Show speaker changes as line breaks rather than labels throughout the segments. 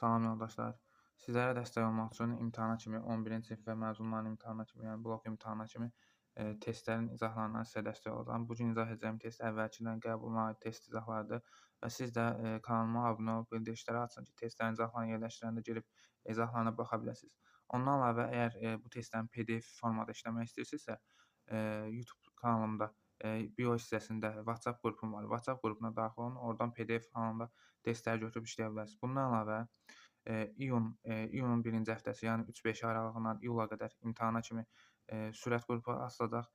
Salam yoldaşlar. Sizlərə dəstək olmaq üçün imtahana kimi 11-ci sinif və məzunların imtahana kimi, yəni blok imtahana kimi testlərin izahlarından sizə dəstək olacağam. Bu gün izah edəcəyim test əvvəlkindən qəbuluna aid test izahlarıdır və siz də kanalıma abunə olub bildirişləri açın ki, testlərin izahlarını yerləşdirəndə girib izahlarına baxa biləsiniz. Ondan əlavə, əgər bu testlərin PDF formada işləmək istəyirsinizsə, YouTube kanalımda bio hissəsində WhatsApp qrupum var. WhatsApp qrupuna daxil olun, oradan PDF halında testləri götürüb işləyə bilərsiniz. Bundan əlavə, iyunun 1-ci həftəsi, yəni 3-5 aralığından iyula qədər imtahana kimi sürət qrupu açılacaq.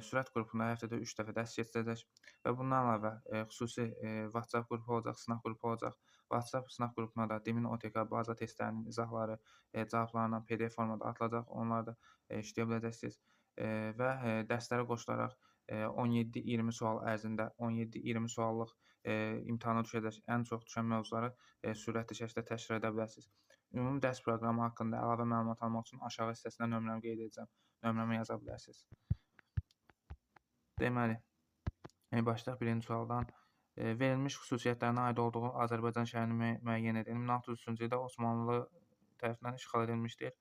Sürət qrupunda həftədə 3 dəfə dərs keçiriləcək və bundan əlavə xüsusi WhatsApp qrupu olacaq, sınaq qrupu olacaq. WhatsApp sınaq qrupuna da Dimin OTK baza testlərinin izahları, cavablarla PDF formada atılacaq. Onları da işləyə biləcəksiniz və dərslərə qoşularaq 17-20 sual ərzində 17-20 suallıq imtahana düşəcək ən çox düşən mövzuları sürətli şəkildə təşkil edə bilərsiniz. Ümumi dərs proqramı haqqında əlavə məlumat almaq üçün aşağı hissəsində nömrəmi qeyd edəcəm. Nömrəmi yaza bilərsiniz. Deməli, başlayaq birinci sualdan. Verilmiş xüsusiyyətlərinə aid olduğu Azərbaycan şəhərini müəyyən edin. 1603-cü ildə Osmanlı tərəfindən işğal edilmişdir.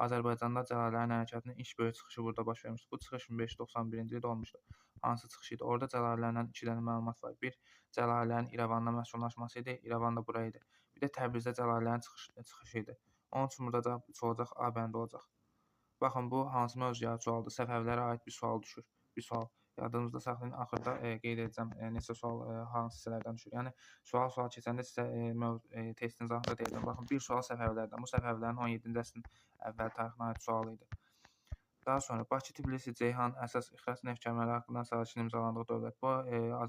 Azərbaycanda Cəlalilərin hərəkatının ilk böyük çıxışı burada baş vermişdir. Bu çıxış 1591-ci ildə olmuşdur. Hansı çıxış idi? Orada Cəlalilərdən 2 dənə məlumat var. Bir, Cəlalilərin İrəvanda məskunlaşması idi. İrəvan da bura idi. Bir də Təbrizdə Cəlalilərin çıxışı idi. Onun üçün burada cavab 3 olacaq, A bəndi olacaq. Baxın, bu hansı mövzuya sualdır? Səfəvilərə aid bir sual düşür. Bir sual. Yadınızda saxlayın, axırda qeyd edəcəm neçə sual hansı hissələrdən düşür. Yəni sual keçəndə sizə testin izahında deyəcəm. Baxın, bir sual Səfəvilərdən. Bu Səfəvilərin 17-ci əsrin əvvəl tarixinə aid sual idi. Daha sonra Bakı, Tbilisi, Ceyhan əsas ixrac neft kəmərləri haqqında sazişin imzalandığı dövlət. Bu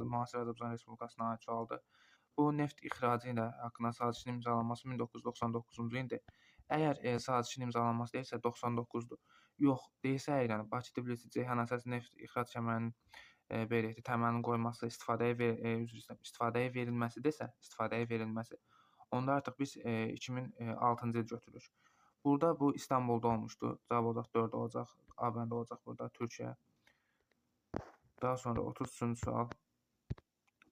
müasir Azərbaycan Respublikasına aid sualdır. Bu neft ixracı ilə haqqında sazişin imzalanması 1999-cu ildir. Əgər sazişin imzalanması deyilsə 99-dur. Yox, deyilsə əgər yəni Bakı, Tbilisi, Ceyhan əsas neft ixrac kəmərinin belə deyək, təməlinin qoyulması, istifadəyə verilməsi, onda artıq biz 2006-cı il götürürük. Burada bu İstanbulda olmuşdu. Cavab olacaq 4 olacaq. A bəndi olacaq burada Türkiyə. Daha sonra 33-cü sual.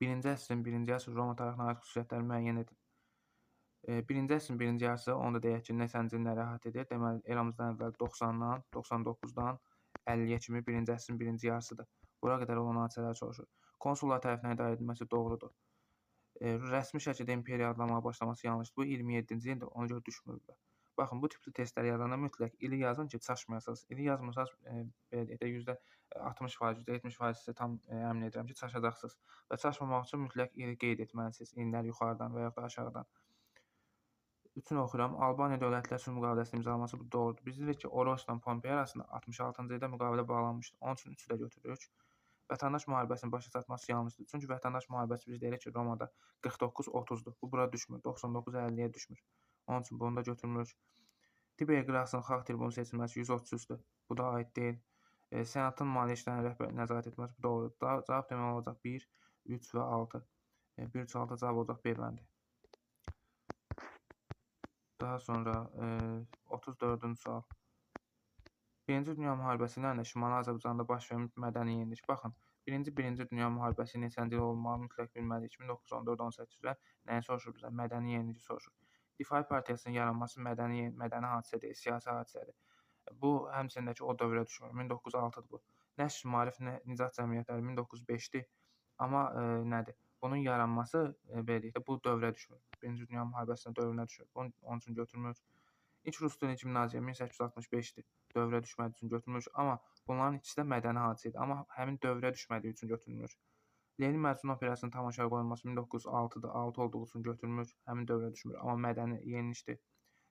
1-ci əsrin 1-ci yarısı Roma tarixinə aid xüsusiyyətləri müəyyən edin. 1-ci əsrin 1-ci yarısı, onu da deyək ki, neçənci illəri əhatə edir? Deməli, eramızdan əvvəl 90-dan, 99-dan 50-yə kimi 1-ci əsrin 1-ci yarısıdır. Bura qədər olan hadisələr soruşur. Konsullar tərəfindən idarə edilməsi doğrudur. Rəsmi şəkildə imperiya adlanmağa başlaması yanlışdır. Bu 27-ci ildir, ona görə düşmür bura. Baxın, bu tipli testləri yazanda mütləq ili yazın ki, çaşmayasınız. İli yazmırsanız, belə deyək də, %60%, %70% sizə tam əmin edirəm ki, çaşacaqsınız. Və çaşmamaq üçün mütləq ili qeyd etməlisiniz. İllər yuxarıdan və yaxud da aşağıdan. Üçünü oxuyuram. Albaniya Dövlətlər Sülh müqaviləsinin imzalanması bu doğrudur. Biz deyirik ki, Orosla Pompey arasında 66-cı ildə müqavilə bağlanmışdır. Onun üçün 3-ü də götürürük. Vətəndaş müharibəsinin başa çatması yanlışdır. Çünki vətəndaş müharibəsi biz deyirik ki, Romada 49-30-dur. Bu bura düşmür. 99-50-yə düşmür. Onun üçün bunu da götürmürük. Tiber Qrasın xalq tribunu seçilməsi 133-dür. Bu da aid deyil. Senatın maliyyə işlərinə rəhbər nəzarət etməsi bu doğrudur. Cavab demək olacaq 1, 3 və 6. 1, 3, 6 cavab olacaq B bəndi. Daha sonra 34-cü sual. Birinci Dünya müharibəsi ilə Şimali Azərbaycanda baş vermiş mədəni yeniliş. Baxın, Birinci Dünya müharibəsi neçənci il olmağı mütləq bilməliyik. 1914-18 və nəyi soruşur bizə? Mədəni yeniliyi soruşur. Difai partiyasının yaranması mədəni hadisə deyil, siyasi hadisədir. Bu, həmçindəki o dövrə düşmür. 1906-dır bu. Nəşr, maarif, nicat cəmiyyətləri 1905-dir. Amma nədir? Bunun yaranması, belə deyək də, bu dövrə düşmür. Birinci Dünya müharibəsinin dövrünə düşür. Onun üçün götürmürük. İlk Rus dili gimnaziya 1865-dir. Dövrə düşmədiyi üçün götürmürük. Amma bunların ikisi də mədəni hadisə idi. Amma həmin dövrə düşmədiyi üçün götürmürük. Lenin Məcnun operasının tamaşaya qoyulması 1906-dır. 6 olduğu üçün götürmürük. Həmin dövrə düşmür. Amma mədəni yenilişdir.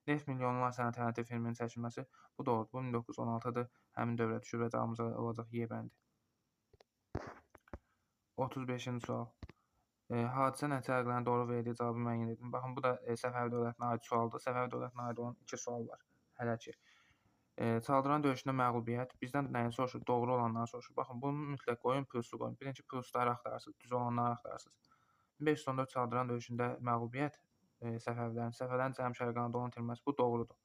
Neft milyonlar sənəti filminin çəkilməsi bu doğrudur. Bu 1916-dır. Həmin dövrə düşür və cavabımız olacaq Y bəndi. 35-ci sual. Hadisə nəticə əlaqələrini doğru verdiyi cavabı müəyyən edin. Baxın, bu da Səfəvi dövlətinə aid sualdır. Səfəvi dövlətinə aid olan 2 sual var. Hələ ki. Çaldıran döyüşündə məğlubiyyət. Bizdən nəyi soruşur? Doğru olanları soruşur. Baxın, bunu mütləq qoyun, pluslu qoyun. Birinci plusları axtararsınız, düz olanları axtararsınız. 1514 Çaldıran döyüşündə məğlubiyyət Səfəvilərin Cənubi Şərqi Anadolunun itirməsi bu doğrudur.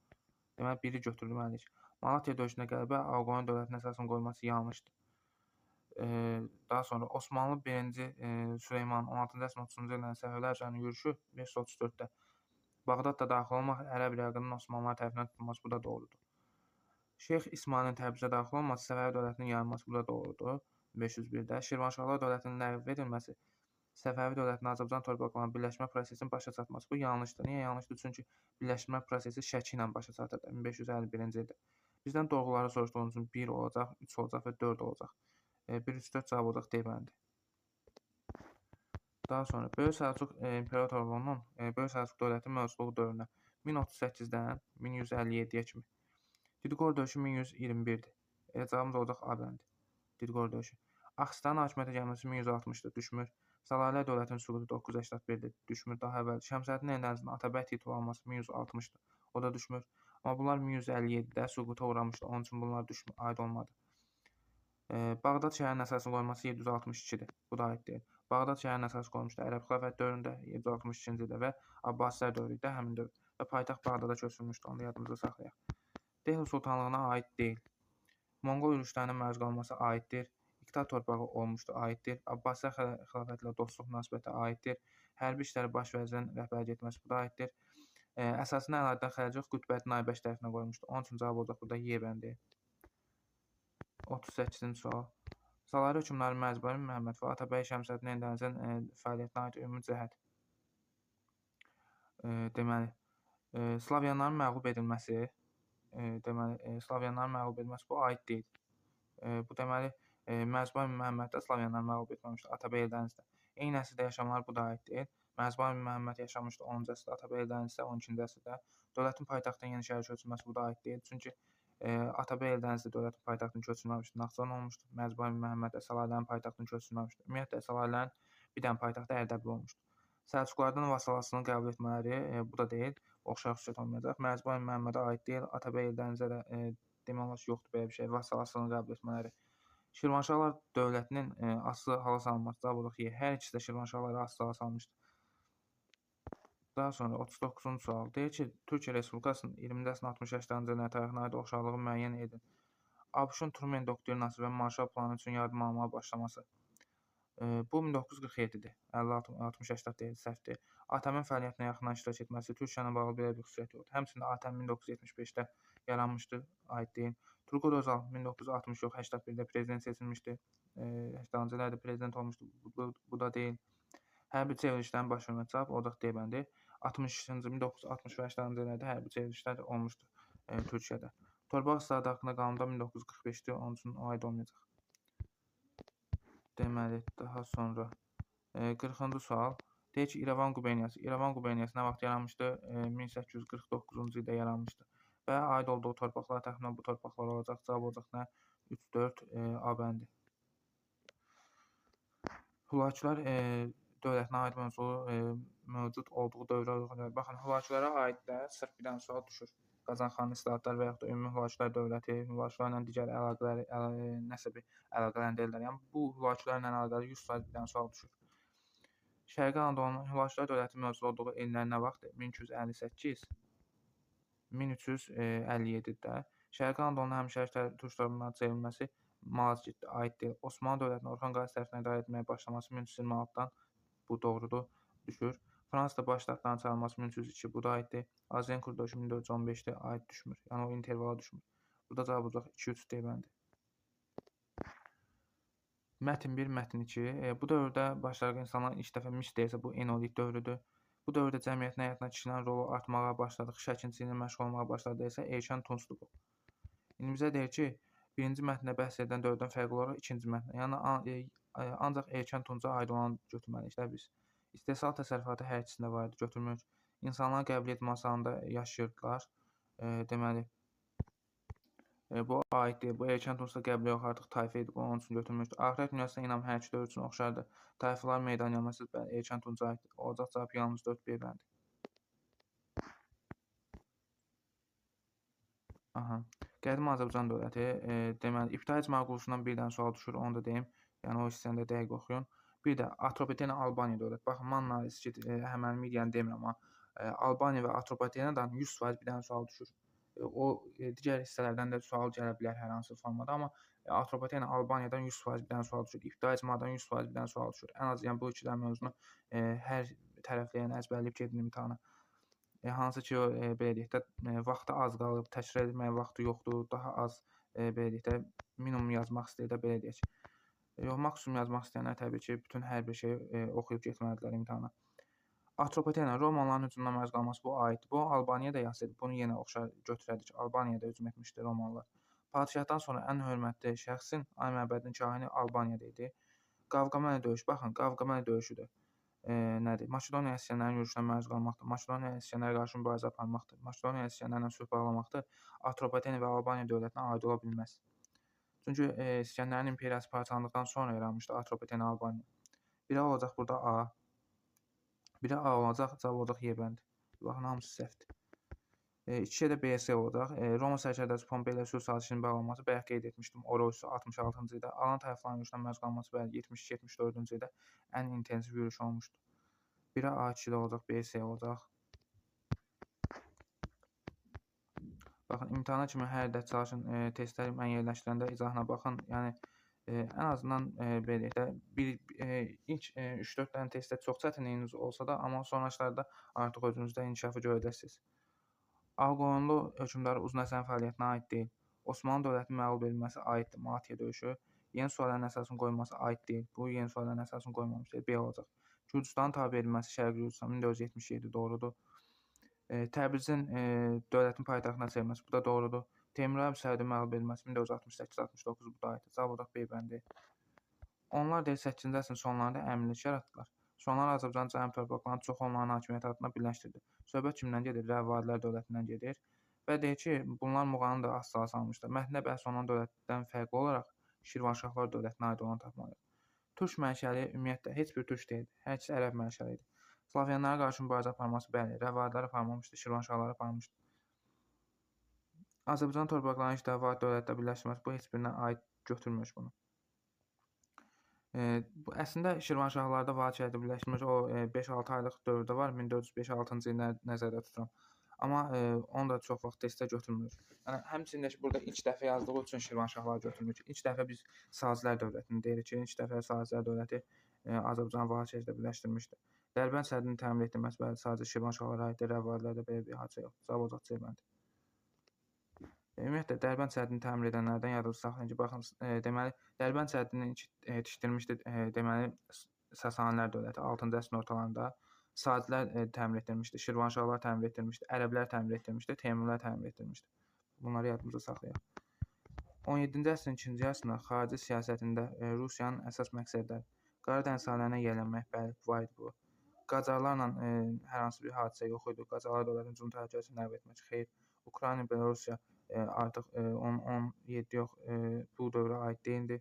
Deməli, biri götürülməliyik. Malatya döyüşündə qələbə Ağqoyun dövlətinin əsasının qoyulması yanlışdır. Daha sonra Osmanlı 1-ci Süleymanın 16-cı əsrin 30-cu illərində Səfəvilər üzərində yürüşü 534-də Bağdad da daxil olmaq, Ərəb İraqının Osmanlılar tərəfindən tutulması, bu da doğrudur. Şeyx İsmailin Təbrizə daxil olması, Səfəvi dövlətinin yayılması, bu da doğrudur. 501-də Şirvanşahlar dövlətinin ləğv edilməsi, Səfəvi dövlətinin Azərbaycan torpaqlarının birləşmə prosesinin başa çatması, bu yanlışdır. Niyə yanlışdır? Çünki birləşmə prosesi Şəki ilə başa çatır 1551-ci ildə. Bizdən doğruları soruşduğunuz üçün 1 olacaq, 3 olacaq və 4 olacaq. 1, 3, 4 cavab olacaq D-bəndi. Daha sonra Böyük Səlcuq İmperatorluğunun Böyük Səlcuq dövləti mövcudluğu dövrünə 1038-dən 1157-yə kimi. Didqor döyüşü 1121-dir. Cavabımız olacaq A bəndi. Didqor döyüşü. Axistan hakimiyyətə gəlməsi 1160-dır, düşmür. Səlalə dövlətinin süqutu 981-dir, düşmür. Daha əvvəl Şəmsəddin Eldənizin Atabək titulu alması 1160-dır, o da düşmür. Amma bunlar 1157-də süquta uğramışdı, onun üçün bunlar aid olmadı. Bağdad şəhərinin əsasını qoyması 762-dir, bu da aid deyil. Bağdad şəhərinin əsası qoymuşdu Ərəb xilafət dövründə 762-ci ildə və Abbasilər dövründə həmin dövr və paytaxt Bağdada köçürülmüşdü, onu yadımızda saxlayaq. Delhi sultanlığına aid deyil. Monqol yürüşlərinə məruz qalması aiddir. İqta torpağı olmuşdu, aiddir. Abbasilər xilafəti ilə dostluq münasibəti aiddir. Hərbi işləri baş vəzirin rəhbərlik etməsi, bu da aiddir. Əsasını Əlaəddin Xəlci Qütbəddin Aybəş tərəfindən qoymuşdu. Onun üçün cavab olacaq burada Y bəndi. 38-ci sual. Salari hökmdarı Mərzbəli Məhəmməd və Atabəy Şəmsəddin Eldənizin fəaliyyətinə aid ümumi cəhət. Deməli, Slavyanların məğlub edilməsi, Slavyanların məğlub edilməsi bu aid deyil. Bu deməli, Mərzbəli Məhəmməd də Slavyanları məğlub etməmişdir, Atabəy Eldənizdə. Eyni əsrdə yaşamalar, bu da aid deyil. Mərzbəli Məhəmməd yaşamışdı 10-cu əsrdə, Atabəy Eldəniz isə 12-ci əsrdə. Dövlətin paytaxtdan yeni şəhər köçürülməsi, bu da aid deyil. Çünki Atabəy Eldənizdə dövlətin paytaxtını köçürülməmişdir, Naxçıvan olmuşdur. Mərzbəli Məhəmməd də Salarilərin paytaxtını köçürülməmişdir. Ümumiyyətlə, Salarilərin bir dənə paytaxtı Ərdəbil olmuşdur. Səlcuqlardan vasalasını qəbul etmələri, bu da deyil, oxşar xüsusiyyət olmayacaq. Mərzbəli Məhəmmədə aid deyil, Atabəy Eldənizə də demək olar ki, yoxdur belə bir şey, vasalasını qəbul etmələri. Şirvanşahlar dövlətinin asılı hala salınması, cavab olacaq Y. Hər ikisi də Şirvanşahları asılı hala salmışdır. Daha sonra 39-cu sual. Deyir ki, Türkiyə Respublikasının 20-ci əsrin 60-80-cı illərin tarixinə aid oxşarlığı müəyyən edin. ABŞ-ın Truman doktrinası və Marshall planı üçün yardım almağa başlaması. Bu 1947-dir. 56-60-80 deyil, səhvdir. ATƏM-in fəaliyyətinə yaxından iştirak etməsi Türkiyənin bağlı belə bir xüsusiyyəti yoxdur. Həmçinin ATƏM 1975-də yaranmışdır, aid deyil. Turgut Özal 1960 yox, 81-də prezident seçilmişdir. 80-cı illərdə prezident olmuşdur, bu da deyil. Hərbi çevrilişlərin baş vermə cavab olacaq D bəndi. 1960-cı 1960 və 80-ci illərdə hərbi çevrilişlər olmuşdur Türkiyədə. Torpaq islahatı haqqında qanunda 1945-dir, onun üçün o aid olmayacaq. Deməli, daha sonra 40-cı sual. Deyir ki, İrəvan quberniyası. İrəvan quberniyası nə vaxt yaranmışdı? 1849-cu ildə yaranmışdı. Və aid olduğu torpaqlar təxminən bu torpaqlar olacaq. Cavab olacaq nə? 3-4 A bəndi. Hülakülər dövlətinə aid mövcud olduğu dövrə uyğun edir. Baxın, Hülakülərə aid də sırf bir dənə sual düşür. Qazanxanlı islahatlar və yaxud da ümumi Hülakülər dövləti, Hülakülərlə digər əlaqələri, nəsə bir əlaqələrini deyirlər. Yəni, bu Hülakülərlə əlaqəli 100% bir dənə sual düşür. Şərqi Anadolunun Hülakülər dövləti mövcud olduğu illər nə vaxtdır? 1258, 1357-də. Şərqi Anadolunun həmişəlik türk torpağına çevrilməsi Malazgirtdə aid deyil. Osmanlı dövlətinin Orxan Qazi tərəfindən idarə etməyə başlaması 1326-dan, bu doğrudur, düşür. Fransada başlatların çağırılması 1302, bu da aiddir. Azinkur döyüşü 1415-də aid düşmür. Yəni o intervala düşmür. Burada cavab olacaq 2-3 D bəndi. Mətn 1, mətn 2. Bu dövrdə başlaraq insanlar ilk dəfə misdəyəsə bu enolit dövrüdür. Bu dövrdə cəmiyyətin həyatına kişilərin rolu artmağa başladı, şəkinçi ilə məşğul olmağa başladı desə Erkən Tuncdur bu. İndi bizə deyir ki, birinci mətndə bəhs edən dövrdən fərqli olaraq ikinci mətndə, yəni ancaq Erkən Tunca aid olan götürməliyik də biz. İstehsal təsərrüfatı hər ikisində var idi, götürmürük. İnsanlar qəbul etmə asanında yaşayırdılar. Deməli, bu aid deyil. Bu Erkən Tuncda qəbul yox, artıq tayfa idi, onun üçün götürmürük. Axirət dünyasına inam hər iki dövr üçün oxşardır. Tayfalar meydan yanması Erkən Tunca aiddir. Olacaq cavab yalnız 4B bəndi. Qədim Azərbaycan dövləti, deməli, İbtidai icma quruluşundan bir dənə sual düşür, onu da deyim. Yəni, o hissəni də dəqiq oxuyun. Bir də Atropatena Albaniya dövləti. Baxın, Manna, İskit, həmən Midiyan demirəm, amma Albaniya və Atropatenadan 100% bir dənə sual düşür. O, digər hissələrdən də sual gələ bilər hər hansı formada, amma Atropatena Albaniyadan 100% bir dənə sual düşür. İbtidai icmadan 100% bir dənə sual düşür. Ən az yəni bu ikilər mövzunu hər tərəfləyən əzbərləyib gedin imtahana. hansı ki, belə deyək də, vaxtı az qalıb, təkrar etməyə vaxtı yoxdur, daha az, belə deyək də, minimum yazmaq istəyir də, belə deyək. Yox, maksimum yazmaq istəyənlər təbii ki, bütün hər bir şeyi oxuyub getməlidirlər imtahana. Atropatena Romalıların hücumuna məruz qalması bu aiddir. Bu Albaniyada yazsaydı, bunu yenə oxşar götürərdik. Albaniyada hücum etmişdi Romalılar. Padşahdan sonra ən hörmətli şəxsin Ay məbədinin kahini Albaniyada idi. Qavqameli döyüş. Baxın, Qavqameli döyüşüdür. Nədir? Makedoniya əsgərlərinin yürüşünə məruz qalmaqdır. Makedoniya əsgərlərə qarşı mübarizə aparmaqdır. Makedoniya əsgərlərlə sülh bağlamaqdır. Atropatena və Albaniya dövlətinə aid ola bilməz. Çünki İskəndərin imperiyası parçalandıqdan sonra yaranmışdı Atropatena Albaniya. Biri olacaq burada A. Biri A olacaq, cavab olacaq Y bəndi. Baxın, hamısı səhvdir. 2-yə də BS olacaq. Roma sərkərdəsi Pompey ilə sülh sazişinin bağlanması bayaq qeyd etmişdim. Oroysu 66-cı ildə, Alan tayfalarının yürüşünə məruz qalması bəli 72-74-cü ildə ən intensiv yürüş olmuşdu. Biri A2-də olacaq, BS olacaq. Baxın, imtahana kimi hər də çalışın, testləri mən yerləşdirəndə izahına baxın. Yəni ən azından belə deyək də, ilk 3-4 dənə testdə çox çətinliyiniz olsa da, amma sonraçlarda artıq özünüzdə inkişafı görəcəksiniz. Ağqoyunlu hökmdarı Uzun Həsənin fəaliyyətinə aid deyil. Osmanlı dövlətinin məğlub edilməsi aiddir. Malatya döyüşü. Yeni sualların əsasının qoyulması aid deyil. Bu yeni sualların əsasının qoyulmamışdır. B olacaq. Gürcüstanın tabe edilməsi Şərqi Gürcüstan 1477 doğrudur. Təbrizin dövlətin paytaxtına çevrilməsi, bu da doğrudur. Teymuriyyə Səudun məğlub edilməsi 1468-69 bu da aiddir. Cavab olacaq B bəndi. Onlar da 8-ci əsrin sonlarında əmirlik yaratdılar. Sonralar Azərbaycanın cənub torpaqlarını çox onların hakimiyyəti altında birləşdirdi. Söhbət kimdən gedir? Rəvvadilər dövlətindən gedir. Və deyir ki, bunlar Muğanı da az-sala salmışlar. Mətndə bəhs olunan dövlətdən fərqli olaraq Şirvanşahlar dövlətinə aid olan tapmalıyıq. Türk mənşəli ümumiyyətlə heç bir türk deyildi. Hər ikisi ərəb mənşəli idi. Slavyanlara qarşı mübarizə aparması bəli, Rəvvadilər aparmamışdı, Şirvanşahlar aparmışdı. Azərbaycan torpaqlarının iki Rəvad dövlətdə birləşdirməsi bu heç birinə aid götürmür bunu. Əslində Şirvanşahlarda vahid birləşdirmək o 5-6 aylıq dövrdə var. 1405-6-cı illəri nəzərdə tuturam. Amma onu da çox vaxt testə götürmürük. Yəni həmçinin də ki, burada ilk dəfə yazdığı üçün Şirvanşahlar götürmürük. İlk dəfə biz Sazilər dövlətini deyirik ki, ilk dəfə Sazilər dövləti Azərbaycan vahid birləşdirmişdi. Dərbənd sədinin təmin etdirməsi bəli sadəcə Şirvanşahlara aiddir. Rəvvadilərdə belə bir hadisə yoxdur. Cavab olacaq C bəndi. Ümumiyyətlə, Dərbənd sədini təmir edənlərdən yadınızda saxlayın ki, baxın, deməli, Dərbənd sədini tikdirmişdi, deməli, Sasanilər dövləti 6-cı əsrin ortalarında, Sadilər təmir etdirmişdi, Şirvanşahlar təmir etdirmişdi, Ərəblər təmir etdirmişdi, Teymurilər təmir etdirmişdi. Bunları yadımıza saxlayaq. 17-ci əsrin ikinci yarısında xarici siyasətində Rusiyanın əsas məqsədləri Qara dəniz sahələrinə yiyələnmək, bəli, var idi bu. Qacarlarla hər hansı bir hadisə yox idi. Qacarlar dövlətinin hücum təhlükəsini ləğv etmək, xeyr. Ukrayna, Belorusiya artıq 17 yox, bu dövrə aid deyildi.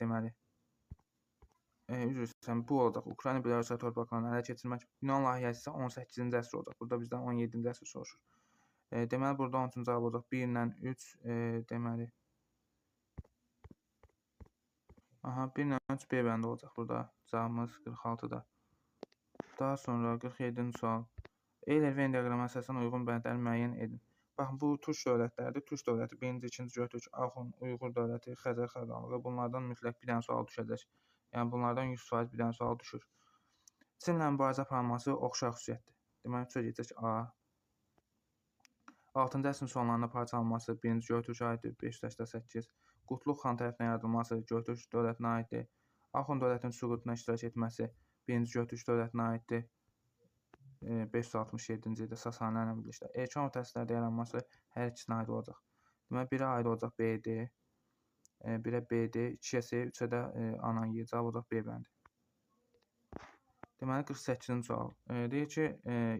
Deməli, üzr istəyirəm, bu olacaq. Ukrayna, Belorusiya torpaqlarını ələ keçirmək. Yunan layihəsi isə 18-ci əsr olacaq. Burada bizdən 17-ci əsr soruşur. Deməli, burada onun üçün cavab olacaq 1 ilə 3, deməli. Aha, 1 ilə 3 B bəndi olacaq burada. Cavabımız 46-da. Daha sonra 47-ci sual. Eyler-Venn diaqramına əsasən uyğun bəndləri müəyyən edin. Baxın, bu türk dövlətləridir. Türk dövləti, 1-ci, 2-ci Göytürk, Axun, Uyğur dövləti, Xəzər xəqanlığı. Bunlardan mütləq bir dənə sual düşəcək. Yəni, bunlardan 100% bir dənə sual düşür. Çinlə mübarizə aparılması oxşar xüsusiyyətdir. Deməli, üçə gedəcək A. 6-cı əsrin sonlarında parçalanması 1-ci Göytürkə aiddir, 588. Qutluq xan tərəfindən yaradılması Göytürk dövlətinə aiddir. Axun dövlətinin süqutuna iştirak etməsi 1-ci Göytürk dövlətinə aiddir. 567-ci ildə Sasanlərlə birlikdə. Erkan ortaslarda yaranması hər ikisinə aid olacaq. Deməli, birə aid olacaq BD, birə BD, 2-yə C, 3-ə də anan Y, cavab olacaq B bəndi. Deməli, 48-ci sual. Deyir ki,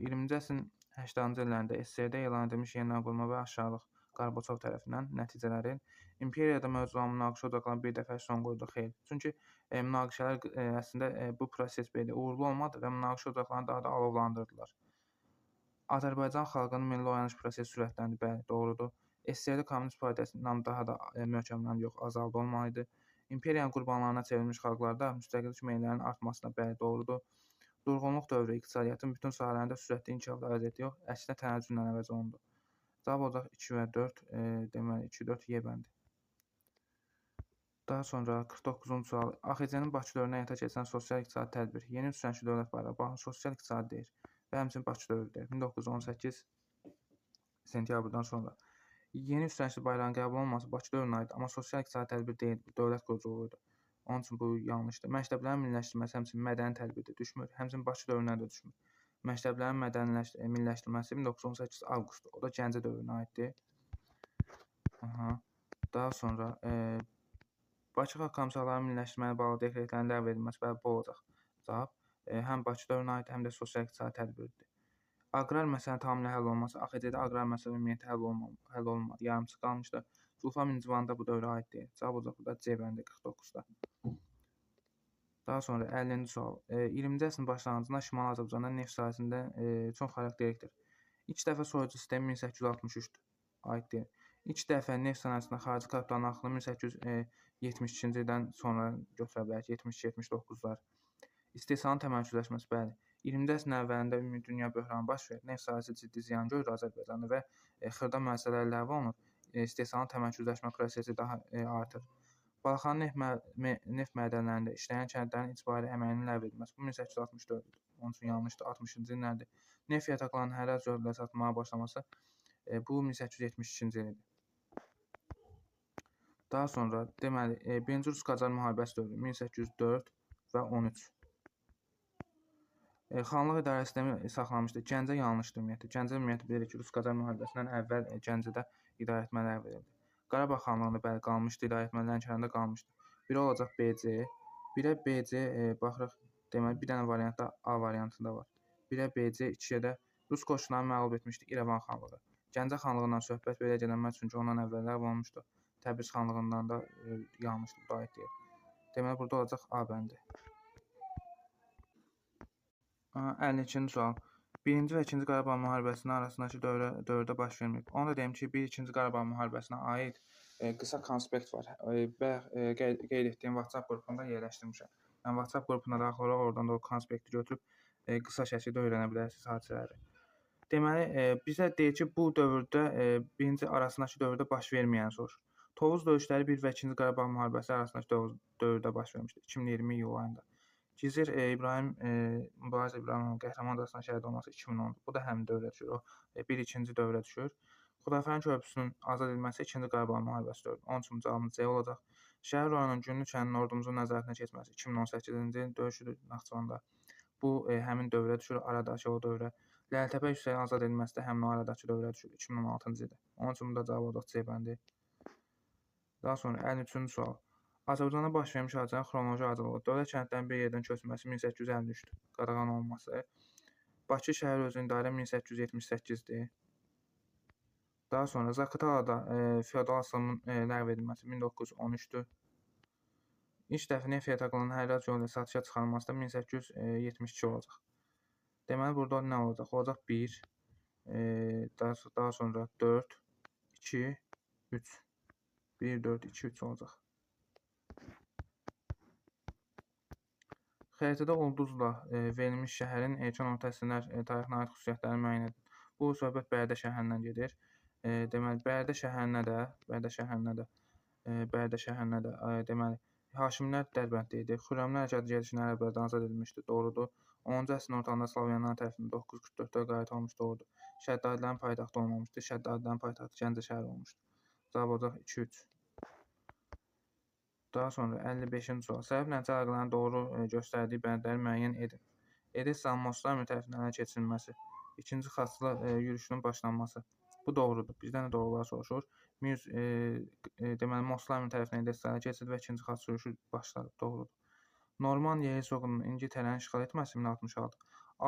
20-ci əsrin 80-cı illərində SSR-də elan edilmiş yeniden qurma və aşağılıq Qarbaçov tərəfindən nəticələrin imperiyada mövcud olan münaqişə ocaqlarına bir dəfə son qoydu. Xeyr. Çünki münaqişələr əslində bu proses belə uğurlu olmadı və münaqişə ocaqlarını daha da alovlandırdılar. Azərbaycan xalqının milli oyanış prosesi sürətləndi, bəli, doğrudur. SSR-də Kommunist Partiyasının namı daha da möhkəmləndi, yox, azaldı olmalıydı. İmperiyanın qurbanlarına çevrilmiş xalqlarda müstəqillik meyillərinin artmasına, bəli, doğrudur. Durğunluq dövrü iqtisadiyyatın bütün sahələrində sürətli inkişafla vəziyyəti yox, əksinə tənəzzüllə əvəz olundu. Cavab olacaq 2 və 4, deməli 2-4 Y bəndi. Daha sonra 49-cu sual. AXC-nin Bakı dövründə həyata keçirilən sosial-iqtisadi tədbir. Yeni üstünləşmiş dövlət bayrağı. Baxın, sosial-iqtisadi deyir. və həmçinin Bakı dövrüdür. 1918 sentyabrdan sonra. Yeni üstənlikli bayrağın qəbul olunması Bakı dövrünə aid, amma sosial-iqtisadi tədbir deyil, bu dövlət quruculuğudur. Onun üçün bu yanlışdır. Məktəblərin milliləşdirilməsi həmçinin mədəni tədbirdə düşmür, həmçinin Bakı dövrünə də düşmür. Məktəblərin milliləşdirilməsi 1918 avqustdur. O da Gəncə dövrünə aiddir. Daha sonra Bakı Xalq Komissarlarının milliləşdirməyə bağlı dekretlərin ləğv edilməsi və bu olacaq. Cavab həm Bakı dövrünə aid, həm də sosial-iqtisadi tədbirdir. Aqrar məsələnin tamamilə həll olunması, AXC-də aqrar məsələ ümumiyyətlə həll olunmadı, yarımçıq qalmışdı. Zulfa Mincivanda bu dövrə aid deyil. Cavab olacaq burada C bəndi 49-da. Daha sonra 50-ci sual. 20-ci əsrin başlanğıcında Şimali Azərbaycanda neft sahəsində çox xarakterlikdir. İlk dəfə soyucu sistemi 1863-dür. Aid deyil. İlk dəfə neft sənayesində xarici kapitalın axını 1872-ci ildən sonra götürə bilərik. 72-79-lar. İstehsalın təmərküzləşməsi, bəli. 20-ci əsrin əvvəlində ümumi dünya böhranı baş verir. Neft sahəsi ciddi ziyan görür Azərbaycanda və xırda müəssisələr ləğv olunur. İstehsalın təmərküzləşmə prosesi daha artır. Balaxanı neft mədənlərində işləyən kəndlərin icbari əməyinin ləğv edilməsi bu 1864-dür. Onun üçün yanlışdır. 60-cı illərdir. Neft yataqlarının hər az dövrdə satılmağa başlaması bu 1872-ci ildir. Daha sonra deməli 1-ci Rus-Qacar müharibəsi dövrü 1804 və 13. Xanlıq idarə sistemi saxlanmışdı. Gəncə yanlışdır ümumiyyətlə. Gəncə ümumiyyətlə bilirik ki, Rus-Qacar müharibəsindən əvvəl Gəncədə idarə etmə ləğv edildi. Qarabağ xanlığında bəli qalmışdı, idarə etmə Lənkəranda qalmışdı. Biri olacaq BC, birə BC baxırıq. Deməli bir dənə variantda A variantında var. Birə BC, 2-yə də Rus qoşunlarını məğlub etmişdi İrəvan xanlığı. Gəncə xanlığından söhbət belə gələnməz çünki ondan əvvəl ləğv olunmuşdu. Təbriz xanlığından da yanlışdır, bu da aid deyil. Deməli burada olacaq A bəndi. 52-ci sual. 1-ci və 2-ci Qarabağ müharibəsinin arasındakı dövrdə baş verməyib. Onu da deyim ki, 1-2-ci Qarabağ müharibəsinə aid qısa konspekt var və qeyd etdiyim WhatsApp qrupunda yerləşdirmişəm. Yəni WhatsApp qrupuna daxil olaraq oradan da o konspekti götürüb qısa şəkildə öyrənə bilərsiniz hadisələri. Deməli, bizə deyir ki, bu dövrdə 1-ci arasındakı dövrdə baş verməyən soruşur. Tovuz döyüşləri 1 və 2-ci Qarabağ müharibəsi arasındakı dövrdə baş vermişdir. 2020 iyul ayında. Gizir Mübariz İbrahimov qəhrəman şəhid olması 2010-dur. Bu da həmin dövrə düşür. O 1-2-ci dövrə düşür. Xudafərin körpüsünün azad edilməsi 2-ci Qarabağ müharibəsi dövrüdür. Onun üçün cavabımız C olacaq. Şəhər rayonunun Günlük kəndinin ordumuzun nəzarətinə keçməsi 2018-ci ilin döyüşüdür Naxçıvanda. Bu həmin dövrə düşür, aradakı o dövrə. Ləltəpə yüksəyin azad edilməsi də həmin o aradakı dövrə düşür 2016-cı ildə. Onun üçün burada cavab olacaq C bəndi. Daha sonra 53-cü sual. Azərbaycanda baş vermiş hadisənin xronoloji ayrılığı. Dövlət kəndlərinin bir yerdən köçməsi 1853-dür. Qadağan olunması. Bakı şəhər özünün idarə 1878-dir. Daha sonra Zaqatalada feodal asılımın ləğv edilməsi 1913-dür. İlk dəfə neft yataqlarının hər az yolu ilə satışa çıxarılması da 1872 olacaq. Deməli burada nə olacaq? Olacaq 1, daha sonra 4, 2, 3. 1, 4, 2, 3 olacaq. Xəritədə ulduzla verilmiş şəhərin erkən orta əsrlər tarixinə aid xüsusiyyətləri müəyyən edin. Bu söhbət Bərdə şəhərindən gedir. Deməli Bərdə şəhərinə də deməli Haşimlər Dərbənddə idi. Xürrəmlər Ərəblərdən Ərəblərdən azad edilmişdi. Doğrudur. 10-cu əsrin ortalarında Slavyanlar tərəfindən 944-də qayd olunmuş. Doğrudur. Şəddadilərin paytaxtı olmamışdı. Şəddadilərin paytaxtı Gəncə şəhəri olmuşdu. Cavab olacaq 2-3. Daha sonra 55-ci sual. Səbəb nəticə əlaqələrinin doğru göstərdiyi bəndləri müəyyən edin. Edessa Mostarmi tərəfindən ələ keçirilməsi. İkinci xasslı yürüşünün başlanması. Bu doğrudur. Bizdən də doğrular soruşur. Deməli Mostarmi tərəfindən Edessa ələ keçirildi və ikinci xasslı yürüşü başladı. Doğrudur. Norman Herzoqunun İngiltərəni işğal etməsi 1066.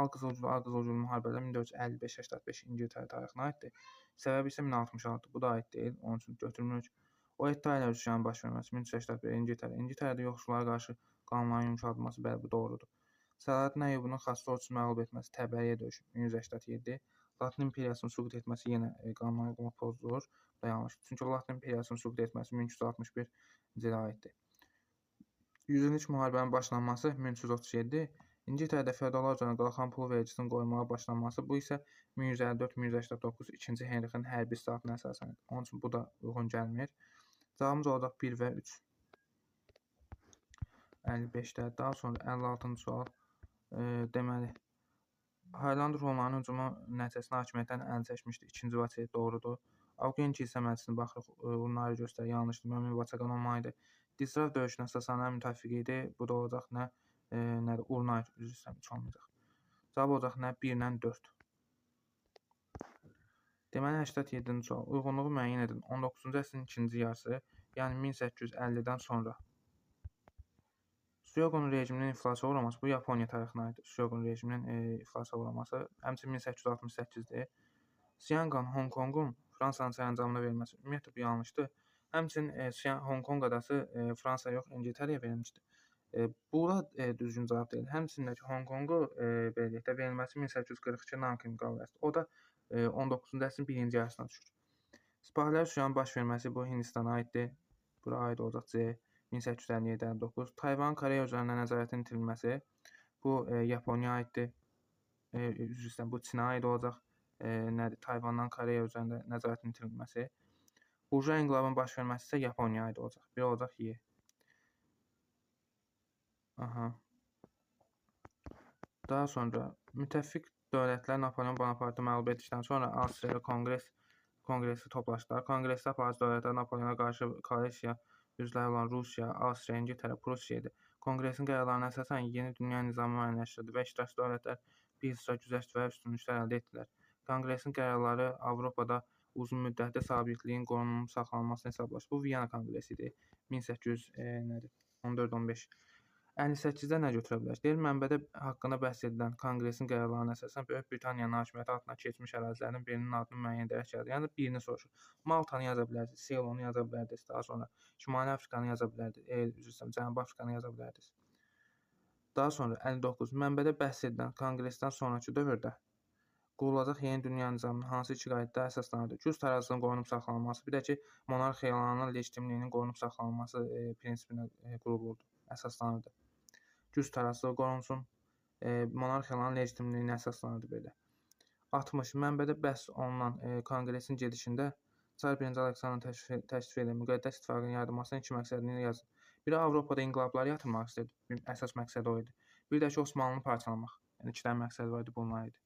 Al-Qızılgül müharibələri 1455-85 İngiltərə tarixinə aiddir. Səbəbi isə 1066. Bu da aid deyil. Onun üçün götürmürük. O İtaliya üsyanının baş verməsi 1381 İngiltərə. İngiltərədə yoxsullara qarşı qanunların yumşaldılması bəli bu doğrudur. Səlahaddin Əyyubunun xasslı ordusunu məğlub etməsi Təbəriyə döyüşü 1187. Latin imperiyasının süqut etməsi yenə qanunlara uyğun pozulur. Bu da yanlışdır. Çünki Latin imperiyasının süqut etməsi 1361-ci ilə aiddir. 100-illik müharibənin başlanması 1337. İngiltərədə feodallar üzərinə qalxan pul vergisinin qoyulmağa başlanması, bu isə 1154-1189 2-ci Henrixin hərbi islahatına əsaslanır. Onun üçün bu da uyğun gəlmir. Cavabımız olacaq 1 və 3. 55-də. Daha sonra 56-cı sual. Deməli, Haylandur Hunların hücumu nəticəsində hakimiyyətdən əl çəkmişdi. 2-ci Vaçe doğrudur. Avqen kilsə məclisini baxırıq, Hunları göstərir, yanlışdır. Mömin Vaçaqan olmalıdır. Dislav döyüşünə əsasən müttəfiqi idi. Bu da olacaq nədir? Urnay, üzr istəyirəm, 3 olmayacaq. Cavab olacaq nə? 1-lə 4. Deməli 87-ci sual. Uyğunluğu müəyyən edin. 19-cu əsrin ikinci yarısı, yəni 1850-dən sonra. Syoqun rejiminin iflasa uğraması, bu Yaponiya tarixinə aiddir. Syoqun rejiminin iflasa uğraması, həmçinin 1868-dir. Sianqan Honkonqun Fransanın sərəncamına verilməsi, ümumiyyətlə bu yanlışdır. Həmçinin Honkonq adası Fransa yox, İngiltərəyə verilmişdi. Bura düzgün cavab deyil. Həmçinin də ki, Honkonqu belə deyək də verilməsi 1842 Nanking müqaviləsi. O da 19-cu əsrin birinci yarısına düşür. Sipahilər üsyanının baş verməsi bu Hindistana aiddir. Bura aid olacaq C. 1857-59. Tayvan Koreya üzərində nəzarətin itirilməsi, bu Yaponiya aiddir. Üzr istəyirəm, bu Çinə aid olacaq. Nədir? Tayvandan Koreya üzərində nəzarətin itirilməsi. Burja inqilabının baş verməsi isə Yaponiya aid olacaq. Bir olacaq Y. Aha. Daha sonra müttəfiq dövlətlər Napoleon Bonapartı məğlub etdikdən sonra Avstriya konqresi toplaşdılar. Konqresdə aparıcı dövlətlər Napoleona qarşı koalisiya üzvləri olan Rusiya, Avstriya, İngiltərə, Prussiya idi. Konqresin qərarlarına əsasən yeni dünya nizamı müəyyənləşdirildi və iştirakçı dövlətlər bir sıra güzəşt və üstünlüklər əldə etdilər. Konqresin qərarları Avropada uzun müddətli sabitliyin qorunub saxlanılmasını hesablaşdı. Bu Viyana konqresi idi. 1814-15. 58-də nə götürə bilər? Deyir, mənbədə haqqında bəhs edilən konqresin qərarlarına əsasən Böyük Britaniyanın hakimiyyəti altına keçmiş ərazilərin birinin adını müəyyən edərək yazır. Yəni birini soruşur. Maltanı yaza bilərdiniz, Seylonu yaza bilərdiniz, daha sonra Şimali Afrikanı yaza bilərdiniz, Cənubi Afrikanı yaza bilərdiniz. Daha sonra 59. Mənbədə bəhs edilən konqresdən sonraki dövrdə qurulacaq yeni dünya nizamının hansı iki qaydada əsaslanırdı? Güc tarazlığının qorunub saxlanılması, bir də ki, monarxiyaların legitimliyinin qorunub saxlanılması prinsipinə qurulurdu, əsaslanırdı. Güc tarazlığı qorunsun, monarxiyaların legitimliyinə əsaslanırdı belə. 60. Mənbədə bəhs olunan konqresin gedişində Çar 1. Aleksandrın təşrif edən müqəddəs ittifaqın yaradılmasının iki məqsədini yazın. Biri Avropada inqilabları yatırmaq istəyirdi, əsas məqsədi o idi. Bir də ki, Osmanlını parçalamaq. Yəni iki dənə məqsəd var idi, bunlar idi.